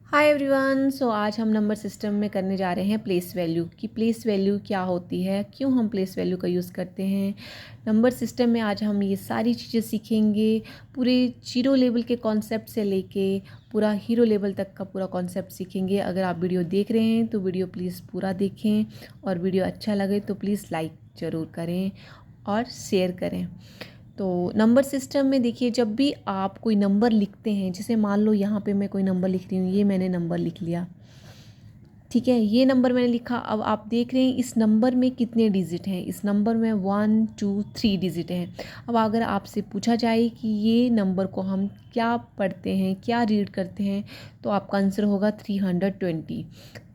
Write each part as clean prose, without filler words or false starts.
Hi everyone. सो आज हम number system में करने जा रहे हैं प्लेस वैल्यू कि प्लेस वैल्यू क्या होती है, क्यों हम प्लेस वैल्यू का यूज़ करते हैं। नंबर सिस्टम में आज हम ये सारी चीज़ें सीखेंगे, पूरे जीरो लेवल के कॉन्सेप्ट से लेके पूरा हीरो लेवल तक का पूरा कॉन्सेप्ट सीखेंगे। अगर आप वीडियो देख रहे हैं तो वीडियो प्लीज़ पूरा देखें, और वीडियो अच्छा लगे तो प्लीज़ लाइक ज़रूर करें और शेयर करें। तो नंबर सिस्टम में देखिए, जब भी आप कोई नंबर लिखते हैं, जैसे मान लो यहाँ पे मैं कोई नंबर लिख रही हूँ, ये मैंने नंबर लिख लिया, ठीक है, ये नंबर मैंने लिखा। अब आप देख रहे हैं इस नंबर में कितने डिजिट हैं। इस नंबर में 1 2 3 डिजिट हैं। अब अगर आपसे पूछा जाए कि ये नंबर को हम क्या पढ़ते हैं, क्या रीड करते हैं, तो आपका आंसर होगा 320।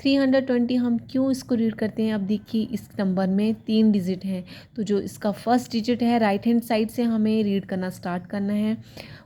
320 हम क्यों इसको रीड करते हैं? अब देखिए, इस नंबर में 3 डिजिट हैं, तो जो इसका फर्स्ट डिजिट है राइट हैंड साइड से हमें रीड करना स्टार्ट करना है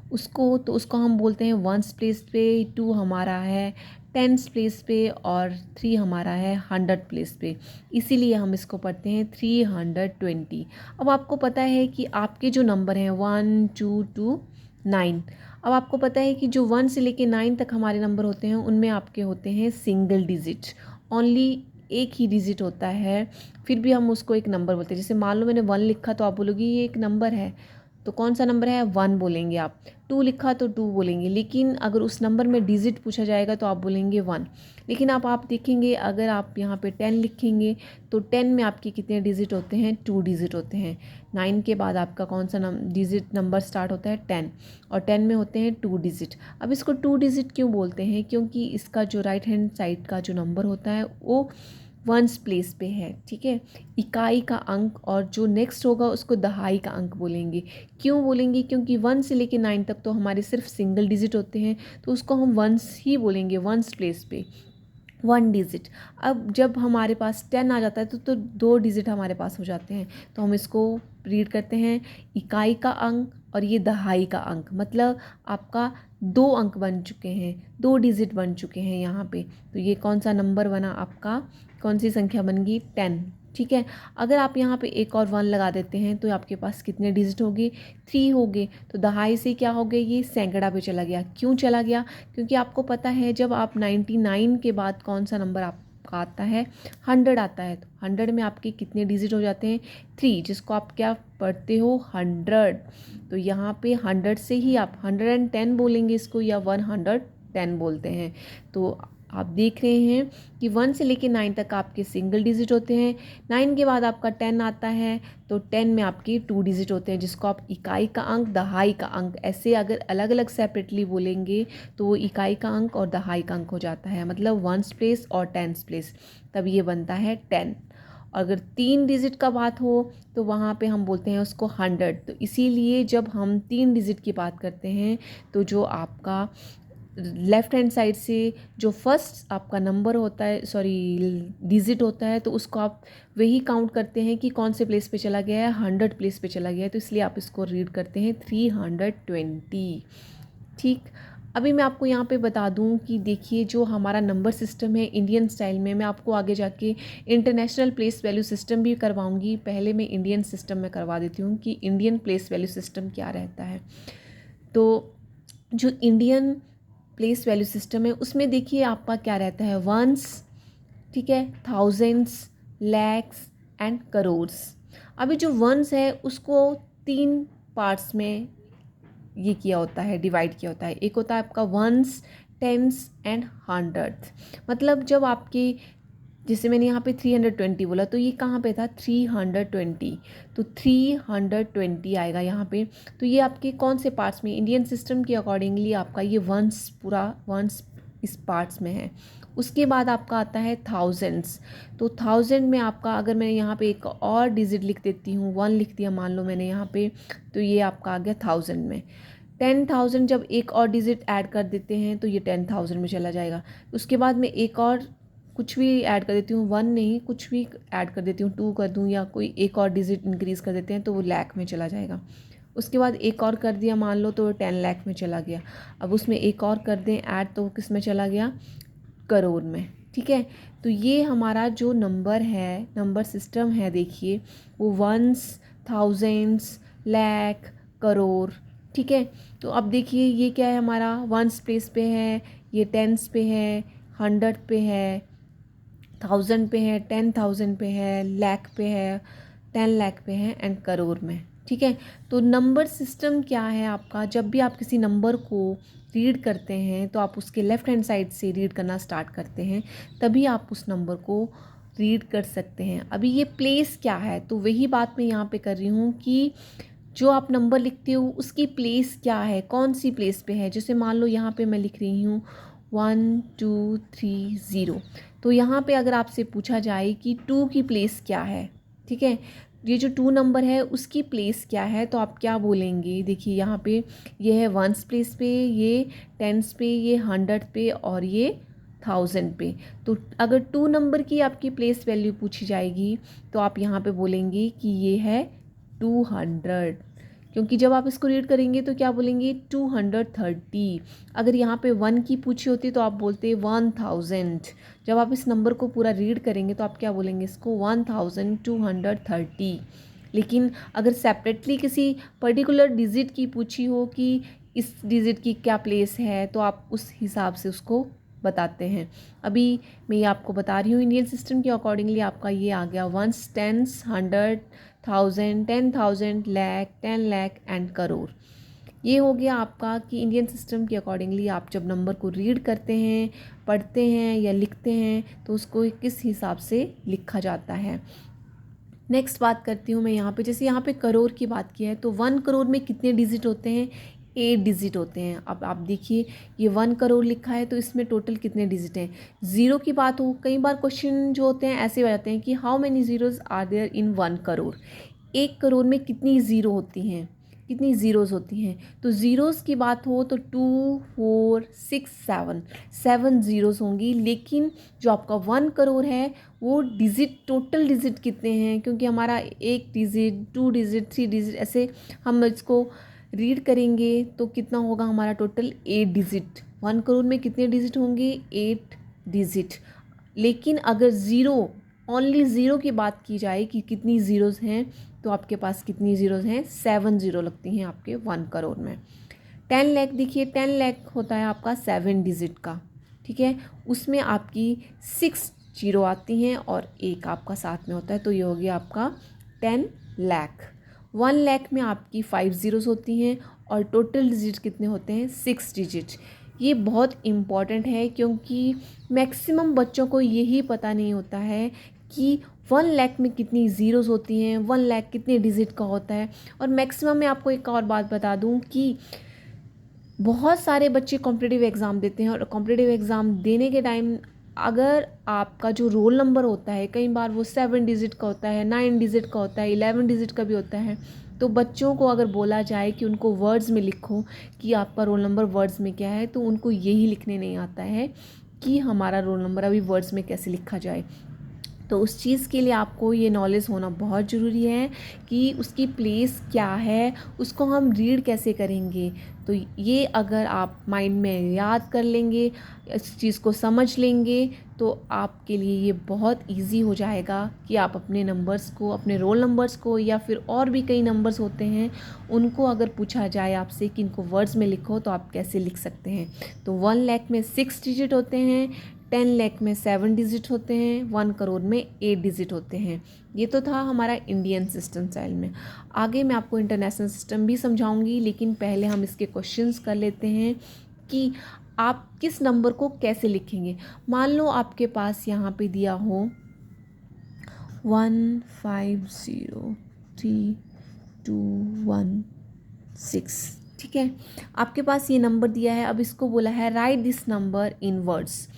उसको हम बोलते हैं वंस प्लेस पे, 2 हमारा है टेंस प्लेस पे, और 3 हमारा है 100 प्लेस पे। इसीलिए हम इसको पढ़ते हैं 320। अब आपको पता है कि आपके जो नंबर हैं 1 2 2 9, अब आपको पता है कि जो 1 से लेके 9 तक हमारे नंबर होते हैं उनमें आपके होते हैं सिंगल डिजिट, ओनली एक ही डिजिट होता है। फिर भी हम उसको एक नंबर बोलते हैं। जैसे मान लो मैंने 1 लिखा तो आप बोलोगे ये एक नंबर है, तो कौन सा नंबर है? 1 बोलेंगे आप। 2 लिखा तो 2 बोलेंगे, लेकिन अगर उस नंबर में डिजिट पूछा जाएगा तो आप बोलेंगे 1। लेकिन आप देखेंगे, अगर आप यहाँ पे 10 लिखेंगे तो 10 में आपके कितने डिजिट होते हैं? 2 डिजिट होते हैं। 9 के बाद आपका कौन सा डिजिट नंबर स्टार्ट होता है? 10, और 10 में होते हैं 2 डिजिट। अब इसको 2 डिजिट क्यों बोलते हैं? क्योंकि इसका जो राइट हैंड साइड का जो नंबर होता है वो वंस प्लेस पे है, ठीक है, इकाई का अंक, और जो नेक्स्ट होगा उसको दहाई का अंक बोलेंगे। क्यों बोलेंगे? क्योंकि 1 से लेके 9 तक तो हमारे सिर्फ सिंगल डिजिट होते हैं, तो उसको हम वंस ही बोलेंगे, वंस प्लेस पे 1 डिजिट। अब जब हमारे पास 10 आ जाता है तो 2 डिजिट हमारे पास हो जाते हैं, तो हम इसको रीड करते हैं इकाई का अंक और ये दहाई का अंक। मतलब आपका 2 अंक बन चुके हैं, 2 डिजिट बन चुके हैं यहाँ पे। तो ये कौन सा नंबर बना आपका? कौन सी संख्या बन गई? 10, ठीक है। अगर आप यहाँ पे एक और 1 लगा देते हैं तो आपके पास कितने डिजिट हो गए? 3 हो गए। तो दहाई से क्या हो गए? ये सैकड़ा पे चला गया। क्यों चला गया? क्योंकि आपको पता है जब आप 99 के बाद कौन सा नंबर आपका आता है? 100 आता है। तो 100 में आपके कितने डिजिट हो जाते हैं? 3, जिसको आप क्या पढ़ते हो? 100। तो यहाँ पे 100 से ही आप 110 बोलेंगे इसको, या 110 बोलते हैं। तो आप देख रहे हैं कि 1 से लेके 9 तक आपके सिंगल डिजिट होते हैं। 9 के बाद आपका 10 आता है, तो 10 में आपके 2 डिजिट होते हैं, जिसको आप इकाई का अंक, दहाई का अंक, ऐसे अगर अलग अलग सेपरेटली बोलेंगे तो वो इकाई का अंक और दहाई का अंक हो जाता है। मतलब वंस प्लेस और टेंस प्लेस, तब ये बनता है 10। अगर 3 डिजिट का बात हो तो वहाँ पे हम बोलते हैं उसको 100। तो इसीलिए जब हम 3 डिजिट की बात करते हैं तो जो आपका लेफ़्ट हैंड साइड से जो फर्स्ट आपका नंबर होता है, सॉरी डिजिट होता है, तो उसको आप वही काउंट करते हैं कि कौन से प्लेस पे चला गया है? 100 प्लेस पे चला गया है। तो इसलिए आप इसको रीड करते हैं 320, ठीक। अभी मैं आपको यहाँ पे बता दूँ कि देखिए, जो हमारा नंबर सिस्टम है इंडियन स्टाइल में, मैं आपको आगे जाके इंटरनेशनल प्लेस वैल्यू सिस्टम भी करवाऊँगी। पहले मैं इंडियन सिस्टम में करवा देती हूँ कि इंडियन प्लेस वैल्यू सिस्टम क्या रहता है। तो जो इंडियन प्लेस वैल्यू सिस्टम है उसमें देखिए आपका क्या रहता है? वंस, ठीक है, थाउजेंड्स, लैक्स एंड करोर्स। अभी जो वंस है उसको 3 पार्ट्स में ये किया होता है, डिवाइड किया होता है। एक होता है आपका वंस, टेंस एंड हंड्रेड। मतलब जब आपके, जैसे मैंने यहाँ पे 320 बोला, तो ये कहाँ पे था? 320। तो 320 आएगा यहाँ पे। तो ये आपके कौन से पार्ट्स में? इंडियन सिस्टम के अकॉर्डिंगली आपका ये वंस, पूरा वंस इस पार्ट्स में है। उसके बाद आपका आता है थाउजेंड्स। तो 1000 में आपका, अगर मैं यहाँ पे एक और डिजिट लिख देती हूँ, 1 लिख दिया मान लो मैंने यहाँ पे, तो ये आपका आ गया 1000 में। 10,000 जब एक और डिजिट ऐड कर देते हैं तो ये 10,000 में चला जाएगा। उसके बाद में एक और कुछ भी ऐड कर देती हूँ, 1 नहीं, कुछ भी ऐड कर देती हूँ, 2 कर दूँ, या कोई एक और डिजिट इंक्रीज़ कर देते हैं तो वो लाख में चला जाएगा। उसके बाद एक और कर दिया मान लो तो 10 लाख में चला गया। अब उसमें एक और कर दें ऐड तो किस में चला गया? करोड़ में, ठीक है। तो ये हमारा जो नंबर है, नंबर सिस्टम है, देखिए वो वंस, थाउजेंड्स, लाख, करोड़, ठीक है। तो अब देखिए ये क्या है? हमारा वंस प्लेस पे है, ये टेंस पे है, 100 पे है, 1000 पे है, 10,000 पे है, लाख पे है, 10 लाख पे है एंड करोड़ में। ठीक है, तो नंबर सिस्टम क्या है आपका, जब भी आप किसी नंबर को रीड करते हैं तो आप उसके लेफ़्ट हैंड साइड से रीड करना स्टार्ट करते हैं, तभी आप उस नंबर को रीड कर सकते हैं। अभी ये प्लेस क्या है, तो वही बात मैं यहाँ पे कर रही हूँ कि जो आप नंबर लिखते हो उसकी प्लेस क्या है, कौन सी प्लेस पे है। जैसे मान लो यहाँ पे मैं लिख रही हूँ 1 2 3 0, तो यहाँ पे अगर आपसे पूछा जाए कि 2 की प्लेस क्या है, ठीक है, ये जो 2 नंबर है उसकी प्लेस क्या है, तो आप क्या बोलेंगे। देखिए यहाँ पे ये है वंस प्लेस पे, ये टेंस पे, ये 100 पे और ये 1000 पे। तो अगर 2 नंबर की आपकी प्लेस वैल्यू पूछी जाएगी तो आप यहाँ पे बोलेंगे कि ये है 200, क्योंकि जब आप इसको रीड करेंगे तो क्या बोलेंगे 230। अगर यहाँ पे 1 की पूछी होती तो आप बोलते 1000। जब आप इस नंबर को पूरा रीड करेंगे तो आप क्या बोलेंगे इसको 1230। लेकिन अगर सेपरेटली किसी पर्टिकुलर डिजिट की पूछी हो कि इस डिजिट की क्या प्लेस है, तो आप उस हिसाब से उसको बताते हैं। अभी मैं ये आपको बता रही हूँ इंडियन सिस्टम के अकॉर्डिंगली आपका ये आ गया ones, tens, 100, 1000, 10,000, lakh, 10 lakh and crore. ये हो गया आपका कि इंडियन सिस्टम के अकॉर्डिंगली आप जब नंबर को रीड करते हैं, पढ़ते हैं या लिखते हैं तो उसको किस हिसाब से लिखा जाता है। नेक्स्ट बात करती हूँ मैं यहाँ पे, जैसे यहाँ पे करोड़ की बात की है तो 1 करोड़ में कितने डिजिट होते हैं, 8 डिजिट होते हैं। अब आप देखिए ये 1 करोड़ लिखा है तो इसमें टोटल कितने डिजिट हैं। ज़ीरो की बात हो, कई बार क्वेश्चन जो होते हैं ऐसे हो जाते हैं कि how many zeros are there in 1 crore, 1 crore में कितनी ज़ीरो होती हैं, कितनी ज़ीरोज़ होती हैं। तो ज़ीरोज़ की बात हो तो 2 4 6 7 ज़ीरोज़ होंगी। लेकिन जो आपका 1 करोड़ है वो डिजिट, टोटल डिजिट कितने हैं, क्योंकि हमारा 1 डिजिट, 2 डिजिट, 3 डिजिट ऐसे हम इसको रीड करेंगे तो कितना होगा हमारा टोटल 8 डिजिट। 1 करोड़ में कितने डिजिट होंगे, 8 डिजिट। लेकिन अगर ज़ीरो, ओनली ज़ीरो की बात की जाए कि कितनी ज़ीरोज़ हैं, तो आपके पास कितनी ज़ीरोज़ हैं, 7 ज़ीरो लगती हैं आपके 1 करोड़ में। 10 लाख देखिए, 10 लाख होता है आपका 7 डिजिट का, ठीक है, उसमें आपकी 6 जीरो आती हैं और एक आपका साथ में होता है, तो ये हो गया आपका 10 लाख। 1 लाख में आपकी 5 ज़ीरोज़ होती हैं और टोटल डिजिट कितने होते हैं, 6 डिजिट। ये बहुत इम्पॉर्टेंट है क्योंकि मैक्सिमम बच्चों को यही पता नहीं होता है कि 1 लाख में कितनी ज़ीरोज़ होती हैं, 1 लाख कितने डिजिट का होता है। और मैक्सिमम मैं आपको एक और बात बता दूं कि बहुत सारे बच्चे कॉम्पिटिटिव एग्ज़ाम देते हैं और कॉम्पिटिटिव एग्ज़ाम देने के टाइम अगर आपका जो रोल नंबर होता है, कई बार वो 7 डिजिट का होता है, 9 डिजिट का होता है, 11 डिजिट का भी होता है, तो बच्चों को अगर बोला जाए कि उनको वर्ड्स में लिखो कि आपका रोल नंबर वर्ड्स में क्या है, तो उनको यही लिखने नहीं आता है कि हमारा रोल नंबर अभी वर्ड्स में कैसे लिखा जाए। तो उस चीज़ के लिए आपको ये नॉलेज होना बहुत ज़रूरी है कि उसकी प्लेस क्या है, उसको हम रीड कैसे करेंगे। तो ये अगर आप माइंड में याद कर लेंगे, इस चीज़ को समझ लेंगे, तो आपके लिए ये बहुत इजी हो जाएगा कि आप अपने नंबर्स को, अपने रोल नंबर्स को या फिर और भी कई नंबर्स होते हैं, उनको अगर पूछा जाए आपसे कि इनको वर्ड्स में लिखो तो आप कैसे लिख सकते हैं। तो 1 लाख में 6 डिजिट होते हैं, 10 लाख में 7 डिजिट होते हैं, 1 करोड़ में 8 डिजिट होते हैं। ये तो था हमारा इंडियन सिस्टम स्टाइल में। आगे मैं आपको इंटरनेशनल सिस्टम भी समझाऊंगी, लेकिन पहले हम इसके क्वेश्चंस कर लेते हैं कि आप किस नंबर को कैसे लिखेंगे। मान लो आपके पास यहाँ पे दिया हो 15032116, ठीक है, आपके पास ये नंबर दिया है। अब इसको बोला है right this number in words.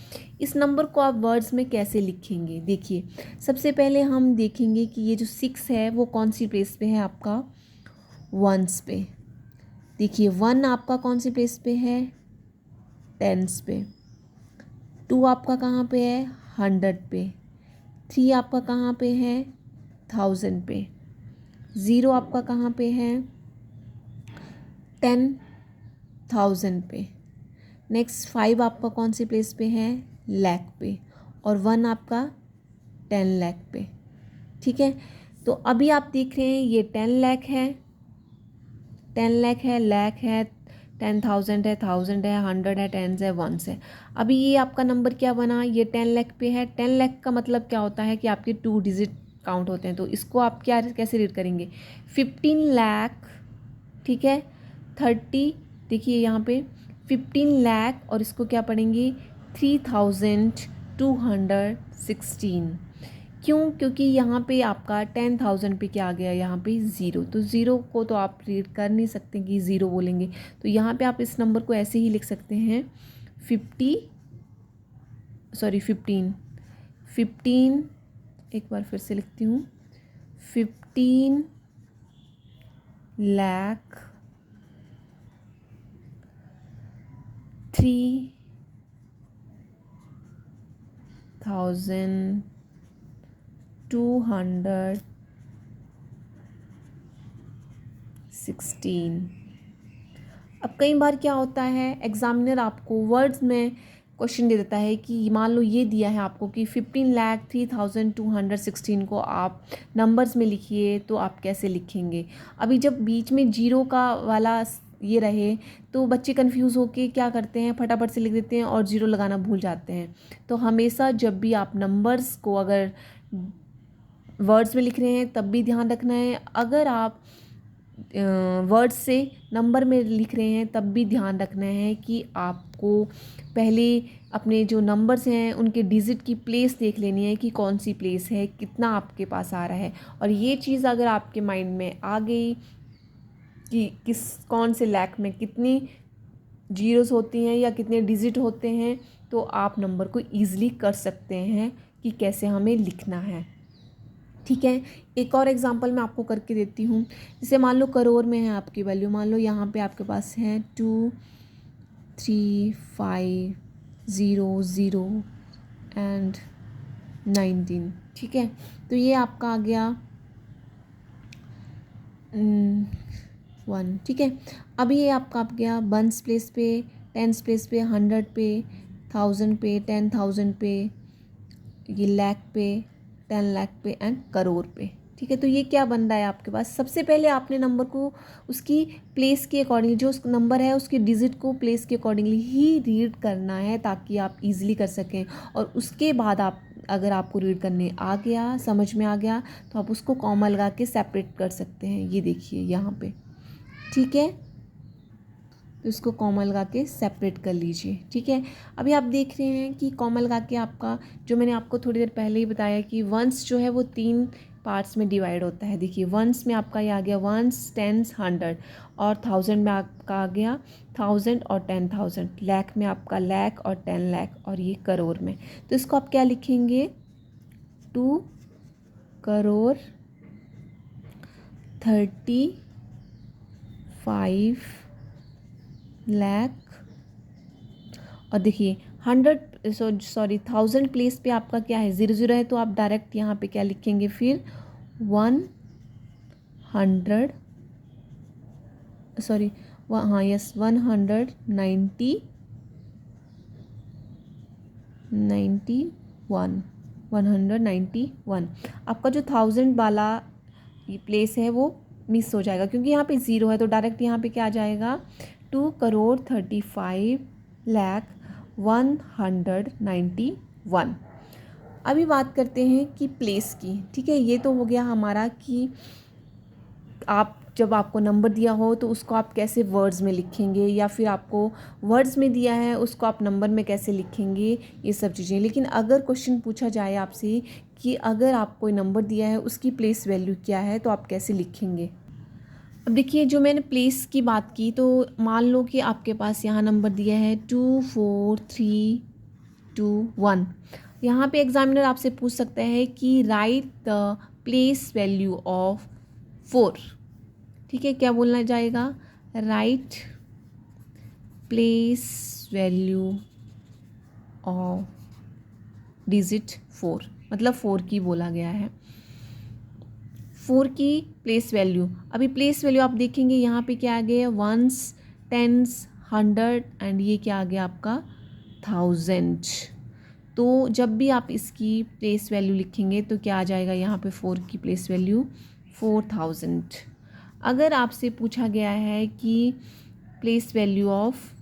इस नंबर को आप वर्ड्स में कैसे लिखेंगे। देखिए सबसे पहले हम देखेंगे कि ये जो 6 है वो कौन सी प्लेस पे है, आपका वंस पे। देखिए 1 आपका कौन सी प्लेस पे है, टेंस पे। 2 आपका कहाँ पे है, 100 पे। 3 आपका कहाँ पे है, 1000 पे। 0 आपका कहाँ पे है, 10,000 पे। नेक्स्ट 5 आपका कौन सी प्लेस पे है, लाख पे। और 1 आपका 10 लाख पे, ठीक है। तो अभी आप देख रहे हैं ये 10 लाख है, 10 लाख है, लाख है, 10,000 है, 1000 है, 100 है, 10 है, 1 है। अभी ये आपका नंबर क्या बना, ये 10 लाख पे है। 10 लाख का मतलब क्या होता है कि आपके 2 डिजिट काउंट होते हैं, तो इसको आप क्या कैसे रीड करेंगे, 15 लाख, ठीक है, 30, देखिए यहाँ पे 15 लाख और इसको क्या पढ़ेंगे 3216। क्यों, क्योंकि यहाँ पे आपका 10,000 पे क्या आ गया, यहाँ पे ज़ीरो, तो ज़ीरो को तो आप रीड कर नहीं सकते कि ज़ीरो बोलेंगे, तो यहाँ पे आप इस नंबर को ऐसे ही लिख सकते हैं 15, एक बार फिर से लिखती हूँ, 15 लाख 3,216। अब कई बार क्या होता है, एग्जामिनर आपको वर्ड्स में क्वेश्चन दे देता है कि मान लो ये दिया है आपको कि 15,03,216 को आप नंबर्स में लिखिए, तो आप कैसे लिखेंगे। अभी जब बीच में जीरो का वाला ये रहे तो बच्चे कंफ्यूज होके क्या करते हैं, फटाफट से लिख देते हैं और ज़ीरो लगाना भूल जाते हैं। तो हमेशा जब भी आप नंबर्स को अगर वर्ड्स में लिख रहे हैं तब भी ध्यान रखना है, अगर आप वर्ड्स से नंबर में लिख रहे हैं तब भी ध्यान रखना है कि आपको पहले अपने जो नंबर्स हैं उनके डिजिट की प्लेस देख लेनी है कि कौन सी प्लेस है, कितना आपके पास आ रहा है। और ये चीज़ अगर आपके माइंड में आ गई कि कौन से लाख में कितनी जीरोस होती हैं या कितने डिजिट होते हैं, तो आप नंबर को ईज़िली कर सकते हैं कि कैसे हमें लिखना है। ठीक है, एक और एग्जांपल मैं आपको करके देती हूँ। जैसे मान लो करोड़ में है आपकी वैल्यू, मान लो यहाँ पे आपके पास है 23500 एंड 19, ठीक है, तो ये आपका आ गया 1, ठीक है। अभी ये आपका आ गया वंस प्लेस पे, टेंस प्लेस पे, 100 पे, 1000 पे, 10,000 पे, ये लाख पे, 10 लाख पे एंड करोड़ पे, ठीक है। तो ये क्या बन रहा है आपके पास, सबसे पहले आपने नंबर को उसकी प्लेस के अकॉर्डिंगली, जो उस नंबर है उसके डिजिट को प्लेस के अकॉर्डिंगली ही रीड करना है ताकि आप इजीली कर सकें। और उसके बाद आप अगर आपको रीड करने आ गया, समझ में आ गया, तो आप उसको कॉमा लगा के सेपरेट कर सकते हैं। ये देखिए यहाँ पे, ठीक है, तो इसको कॉमा लगा के सेपरेट कर लीजिए, ठीक है। अभी आप देख रहे हैं कि कॉमा लगा के आपका, जो मैंने आपको थोड़ी देर पहले ही बताया कि वंस जो है वो 3 पार्ट्स में डिवाइड होता है। देखिए वंस में आपका ये आ गया वंस, टेंस, 100, और 1000 में आपका आ गया 1000 और 10,000, लाख में आपका लाख और 10 लाख, और ये करोड़ में। तो इसको आप क्या लिखेंगे, 2 करोड़ 35 लाख, और देखिए 1000 प्लेस पे आपका क्या है, 00 है, तो आप डायरेक्ट यहाँ पे क्या लिखेंगे फिर 100, हाँ यस 191 आपका जो 1000 वाला ये प्लेस है वो मिस हो जाएगा, क्योंकि यहाँ पे 0 है, तो डायरेक्ट यहाँ पे क्या आ जाएगा 2 करोड़ 35 लाख 191। अभी बात करते हैं कि प्लेस की, ठीक है। ये तो हो गया हमारा कि आप जब आपको नंबर दिया हो तो उसको आप कैसे वर्ड्स में लिखेंगे, या फिर आपको वर्ड्स में दिया है उसको आप नंबर में कैसे लिखेंगे, ये सब चीज़ें। लेकिन अगर क्वेश्चन पूछा जाए आपसे कि अगर आपको कोई नंबर दिया है उसकी प्लेस वैल्यू क्या है, तो आप कैसे लिखेंगे। अब देखिए जो मैंने प्लेस की बात की, तो मान लो कि आपके पास यहाँ नंबर दिया है 24321। यहाँ पे एग्जामिनर आपसे पूछ सकता है कि right the place value of 4, ठीक है। क्या बोलना जाएगा, right place value of digit 4, मतलब 4 की बोला गया है, 4 की प्लेस वैल्यू। अभी प्लेस वैल्यू आप देखेंगे यहाँ पे क्या आ गया, वंस, टेंस, 100 एंड ये क्या आ गया आपका 1000। तो जब भी आप इसकी प्लेस वैल्यू लिखेंगे तो क्या आ जाएगा यहाँ पे 4 की प्लेस वैल्यू 4000। अगर आपसे पूछा गया है कि प्लेस वैल्यू ऑफ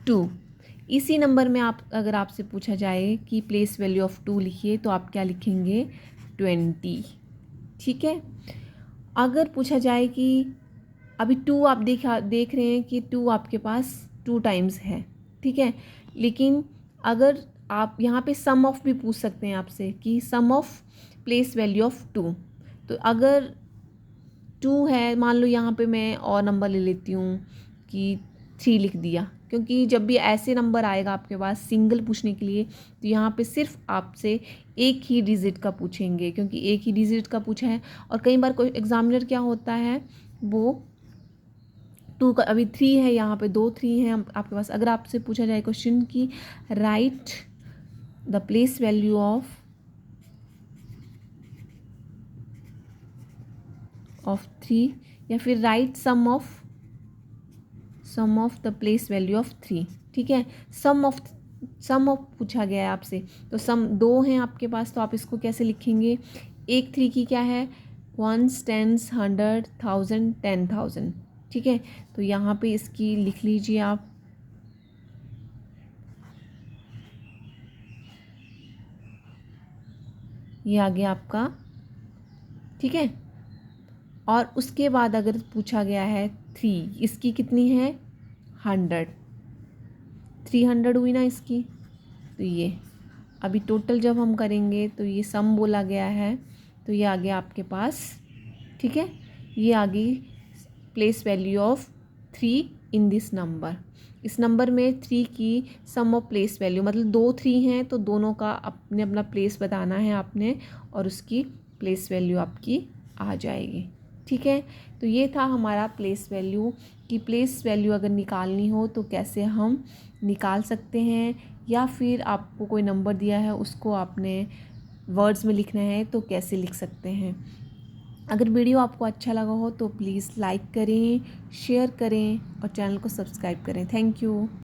2। इसी नंबर में आप अगर आपसे पूछा जाए कि प्लेस वैल्यू ऑफ 2 लिखिए तो आप क्या लिखेंगे? 20। ठीक है। अगर पूछा जाए कि अभी 2 आप देख रहे हैं कि 2 आपके पास 2 टाइम्स है, ठीक है, लेकिन अगर आप यहाँ पे सम ऑफ भी पूछ सकते हैं आपसे कि सम ऑफ प्लेस वैल्यू ऑफ 2। तो अगर 2 है, मान लो यहाँ पे मैं और नंबर ले लेती हूँ कि 3 लिख दिया, क्योंकि जब भी ऐसे नंबर आएगा आपके पास सिंगल पूछने के लिए तो यहाँ पे सिर्फ आपसे एक ही डिजिट का पूछेंगे, क्योंकि एक ही डिजिट का पूछा है। और कई बार कोई एग्जामिनर क्या होता है, वो 2 का अभी 3 है, यहाँ पे 2 3 हैं आपके पास। अगर आपसे पूछा जाए क्वेश्चन की write the place value of 3, या फिर write sum of the place value of 3, ठीक है। सम ऑफ पूछा गया है आपसे, तो सम 2 हैं आपके पास, तो आप इसको कैसे लिखेंगे? एक 3 की क्या है? 1s 10s 100 1000 10,000, ठीक है। तो यहाँ पे इसकी लिख लीजिए आप। ये आ गया आपका, ठीक है। और उसके बाद अगर पूछा गया है 3, इसकी कितनी है? 100, 300 हुई ना इसकी। तो ये अभी टोटल जब हम करेंगे तो ये सम बोला गया है, तो ये आ गया आपके पास, ठीक है। ये आ गई place value of 3 in this number. इस नंबर में 3 की सम ऑफ प्लेस वैल्यू, मतलब 2 3 हैं तो दोनों का अपने अपना प्लेस बताना है आपने, और उसकी प्लेस वैल्यू आपकी आ जाएगी, ठीक है। तो ये था हमारा प्लेस वैल्यू, कि प्लेस वैल्यू अगर निकालनी हो तो कैसे हम निकाल सकते हैं, या फिर आपको कोई नंबर दिया है उसको आपने वर्ड्स में लिखना है तो कैसे लिख सकते हैं। अगर वीडियो आपको अच्छा लगा हो तो प्लीज़ लाइक करें, शेयर करें और चैनल को सब्सक्राइब करें। Thank you.